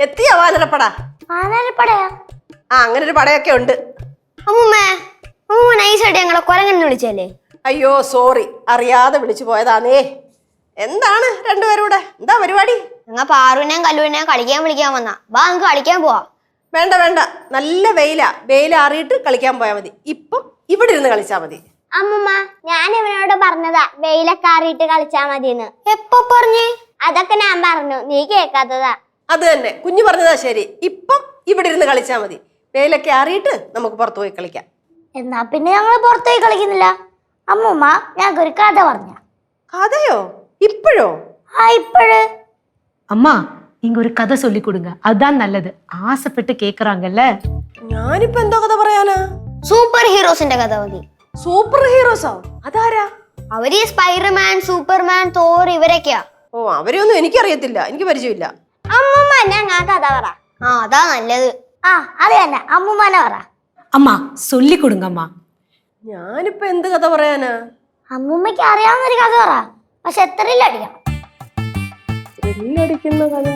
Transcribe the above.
എത്തിയോ വാനരപ്പട? വാനരപ്പടയാ? ആ, അങ്ങനെ ഒരു പടയൊക്കെ ഉണ്ട്. അമ്മൂമ്മേ, അമ്മൂമ്മ നൈസായിട്ട് ഞങ്ങളെ കൊരങ്ങനെ വിളിച്ചല്ലേ? അയ്യോ സോറി, അറിയാതെ വിളിച്ചു പോയതാണേ. എന്താണ് രണ്ടുപേരും കൂടെ, എന്താ പരിപാടി? ഞങ്ങൾ പാറുവിനെയും കല്ലുവിനെയും കളിക്കാൻ വിളിക്കാൻ വന്നാ. വാ നമുക്ക് കളിക്കാൻ പോവാ. വേണ്ട വേണ്ട, നല്ല വെയിലാ. വെയിലാറിയിട്ട് കളിക്കാൻ പോയാൽ മതി. ഇപ്പം ഇവിടെ ഇരുന്ന് കളിച്ചാ മതി. അമ്മമ്മ, ഞാൻ ഇവനോട് പറഞ്ഞതാ വെയിലൊക്കെ ആറിയിട്ട് കളിച്ചാ മതിന്ന്. എപ്പോ പറഞ്ഞേ? അതൊക്കെ ഞാൻ പറഞ്ഞു, നീ കേൾക്കാത്തതാ. അത് തന്നെ, കുഞ്ഞു പറഞ്ഞതാ ശരി. ഇപ്പം ഇവിടെ ഇരുന്ന് കളിച്ചാ മതി. വെയിലൊക്കെ ആറിയിട്ട് നമുക്ക് പുറത്തു പോയി കളിക്കാം. എന്നാ പിന്നെ ഞങ്ങൾ പുറത്തേക്ക് കളിക്കുന്നില്ല. അമ്മൂമ്മ ഞങ്ങൾക്കൊരു കഥ പറഞ്ഞ. കഥയോ? ഇപ്പോഴോ? ആ, ഇപ്പോഴ്. அம்மா நீங்க ஒரு கதை சொல்லி கொடுங்க, அதுதான் நல்லது. ஆசைப்பட்டு கேக்குறாங்கல்ல. ഞാനിപ്പോ എന്തോ കഥ പറയാനാ? സൂപ്പർ ഹീറോസിന്റെ കഥ മതി. സൂപ്പർ ഹീറോസോ? അതാരാ? അവര് സ്പൈഡർമാൻ, സൂപ്പർമാൻ, തോർ ഇവരൊക്കെയാ. ഓ, അവരെയൊന്നും എനിക്കറിയത്തില്ല, എനിക്ക് പരിചയമില്ല. അമ്മമ്മ, ഞാൻ കഥ പറ. ആ, അതാ നല്ലത്. ആ, അത് തന്നെ, അമ്മൂമ്മനെ പറ. அம்மா சொல்லி கொடுங்க அம்மா. ഞാനിപ്പോ എന്ത് കഥ പറയാനാ? അമ്മൂമ്മയ്ക്ക് അറിയാവുന്നൊരു കഥ പറ, പക്ഷെ എത്രയിലടിക്കണം. ത്രില്ലടിക്കുന്ന കഥ.